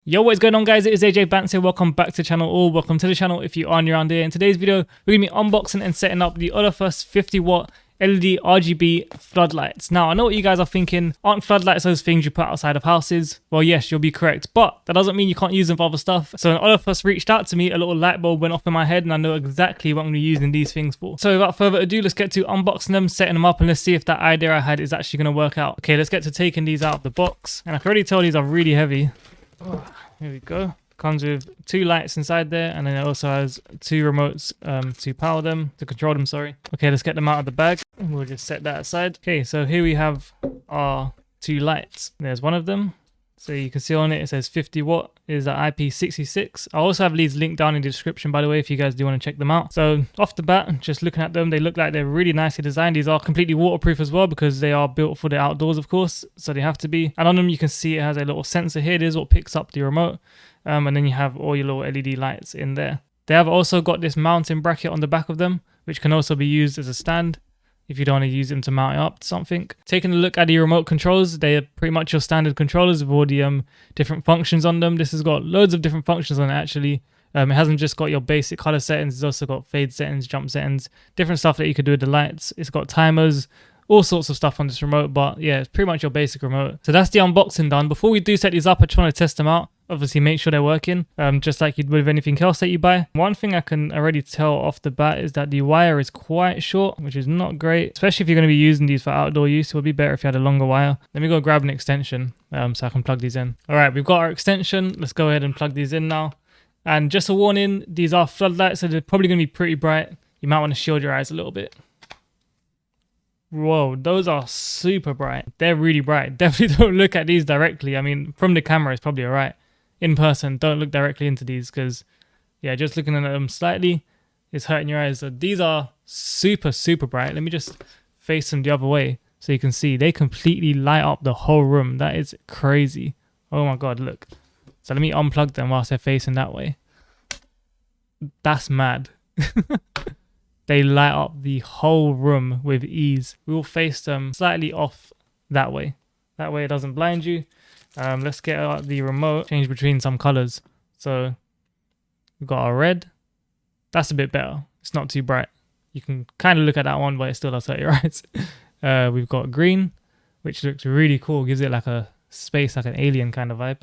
Yo, what is going on, guys? It is AJ Bance here. Welcome back to the channel, or welcome to the channel if you are new around here. In today's video, we're going to be unboxing and setting up the Olafus 50-watt LED RGB floodlights. Now, I know what you guys are thinking. Aren't floodlights those things you put outside of houses? Well, yes, you'll be correct, but that doesn't mean you can't use them for other stuff. So when Olafus reached out to me, a little light bulb went off in my head, and I know exactly what I'm going to be using these things for. So without further ado, let's get to unboxing them, setting them up, and let's see if that idea I had is actually going to work out. Okay, let's get to taking these out of the box. And I can already tell these are really heavy. Oh, here we go. Comes with two lights inside there, and then it also has two remotes to power them, to control them, sorry. Okay, let's get them out of the bag. We'll just set that aside. Okay, so here we have our two lights. There's one of them. So you can see on it, it says 50 watt is an IP66. I also have these linked down in the description, by the way, if you guys do want to check them out. So off the bat, just looking at them, they look like they're really nicely designed. These are completely waterproof as well because they are built for the outdoors, of course. So they have to be. And on them, you can see it has a little sensor here. This is what picks up the remote. And then you have all your little LED lights in there. They have also got this mounting bracket on the back of them, which can also be used as a stand if you don't want to use them to mount it up to something. Taking a look at the remote controls, they are pretty much your standard controllers with all the different functions on them. This has got loads of different functions on it, actually. It hasn't just got your basic color settings, it's also got fade settings, jump settings, different stuff that you could do with the lights. It's got timers, all sorts of stuff on this remote, but yeah, it's pretty much your basic remote. So that's the unboxing done. Before we do set these up, I just want to test them out. Obviously make sure they're working, just like you would with anything else that you buy. One thing I can already tell off the bat is that the wire is quite short, which is not great, especially if you're going to be using these for outdoor use. It would be better if you had a longer wire. Let me go grab an extension so I can plug these in. All right, we've got our extension. Let's go ahead and plug these in now. And just a warning, these are floodlights, so they're probably going to be pretty bright. You might want to shield your eyes a little bit. Whoa, those are super bright. They're really bright. Definitely don't look at these directly. I mean, from the camera, it's probably all right. In person, don't look directly into these because, yeah, just looking at them slightly is hurting your eyes. So these are super, super bright. Let me just face them the other way so you can see. They completely light up the whole room. That is crazy. Oh my God, look. So let me unplug them whilst they're facing that way. That's mad. They light up the whole room with ease. We will face them slightly off that way. That way it doesn't blind you. Let's get out the remote, change between some colors. So we've got our red. That's a bit better. It's not too bright. You can kind of look at that one, but it still does hurt your eyes. We've got green, which looks really cool. Gives it like a space, like an alien kind of vibe.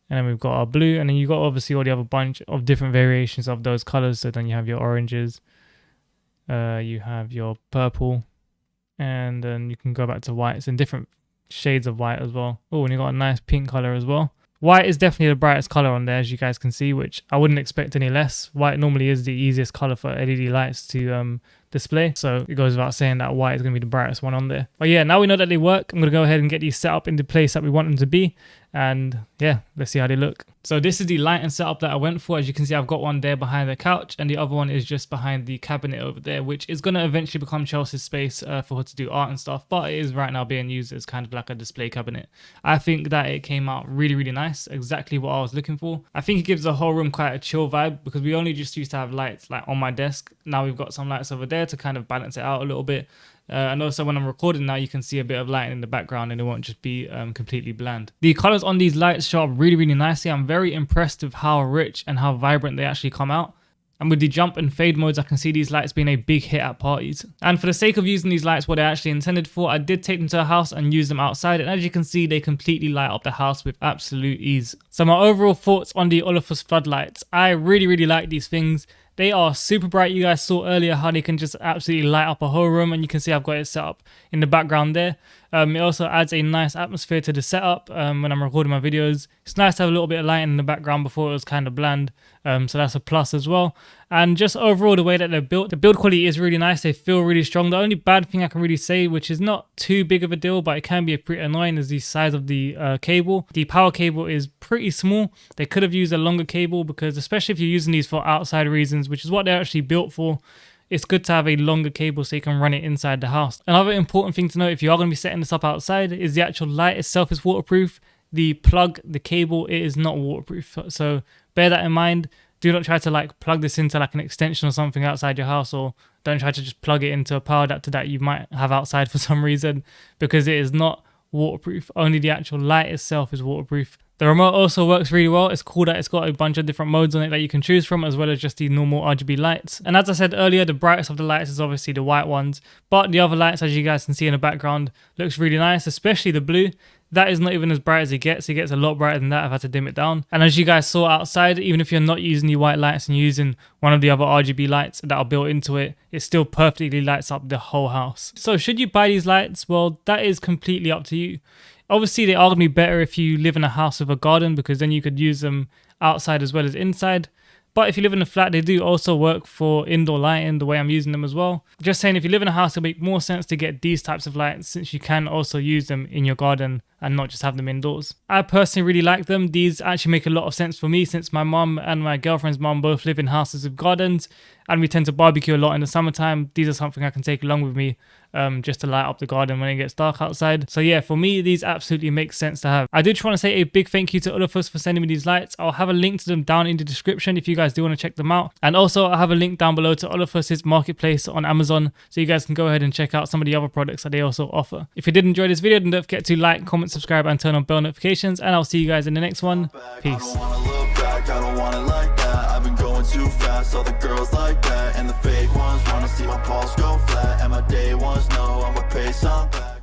And then we've got our blue, and then you've got obviously all the other bunch of different variations of those colors. So then you have your oranges, you have your purple, and then you can go back to whites and different shades of white as well. Oh, and you got a nice pink color as well. White is definitely the brightest color on there, as you guys can see, which I wouldn't expect any less. White normally is the easiest color for LED lights to display, so it goes without saying that white is going to be the brightest one on there. But yeah, now we know that they work, I'm going to go ahead and get these set up in the place that we want them to be, and yeah, let's see how they look. So this is the lighting setup that I went for. As you can see, I've got one there behind the couch, and the other one is just behind the cabinet over there, which is going to eventually become Chelsea's space for her to do art and stuff, but it is right now being used as kind of like a display cabinet. I think that it came out really, really nice, exactly what I was looking for. I think it gives the whole room quite a chill vibe because we only just used to have lights like on my desk. Now we've got some lights over there to kind of balance it out a little bit. And also when I'm recording now, you can see a bit of light in the background and it won't just be completely bland. The colors on these lights show up really, really nicely. I'm very impressed with how rich and how vibrant they actually come out. And with the jump and fade modes, I can see these lights being a big hit at parties. And for the sake of using these lights what they're actually intended for, I did take them to a house and use them outside. And as you can see, they completely light up the house with absolute ease. So my overall thoughts on the Olafus floodlights. I really, really like these things. They are super bright. You guys saw earlier how they can just absolutely light up a whole room, and you can see I've got it set up in the background there. It also adds a nice atmosphere to the setup when I'm recording my videos. It's nice to have a little bit of light in the background before it was kind of bland, so that's a plus as well. And just overall, the way that they're built, the build quality is really nice. They feel really strong. The only bad thing I can really say, which is not too big of a deal, but it can be pretty annoying, is the size of the cable. The power cable is pretty small. They could have used a longer cable because, especially if you're using these for outside reasons, which is what they're actually built for, it's good to have a longer cable so you can run it inside the house. Another important thing to note if you are going to be setting this up outside is the actual light itself is waterproof. The plug, the cable, it is not waterproof. So bear that in mind. Do not try to like plug this into like an extension or something outside your house, or don't try to just plug it into a power adapter that you might have outside for some reason, because it is not waterproof. Only the actual light itself is waterproof. The remote also works really well. It's cool that it's got a bunch of different modes on it that you can choose from, as well as just the normal RGB lights. And as I said earlier, the brightest of the lights is obviously the white ones, but the other lights, as you guys can see in the background, looks really nice, especially the blue. That is not even as bright as it gets. It gets a lot brighter than that. I've had to dim it down. And as you guys saw outside, even if you're not using the white lights and you're using one of the other RGB lights that are built into it, it still perfectly lights up the whole house. So should you buy these lights? Well, that is completely up to you. Obviously, they are going to be better if you live in a house with a garden, because then you could use them outside as well as inside. But if you live in a flat, they do also work for indoor lighting, the way I'm using them as well. Just saying, if you live in a house, it'll make more sense to get these types of lights, since you can also use them in your garden and not just have them indoors. I personally really like them. These actually make a lot of sense for me, since my mum and my girlfriend's mum both live in houses with gardens, and we tend to barbecue a lot in the summertime. These are something I can take along with me just to light up the garden when it gets dark outside. So yeah, for me, these absolutely make sense to have. I do just want to say a big thank you to Olafus for sending me these lights. I'll have a link to them down in the description if you guys do want to check them out. And also I'll have a link down below to Olafus's marketplace on Amazon, so you guys can go ahead and check out some of the other products that they also offer. If you did enjoy this video, then don't forget to like, comment, subscribe, and turn on bell notifications, and I'll see you guys in the next one. Peace. Too fast, all the girls like that, and the fake ones wanna see my pulse go flat, and my day ones know I'm a pace on that.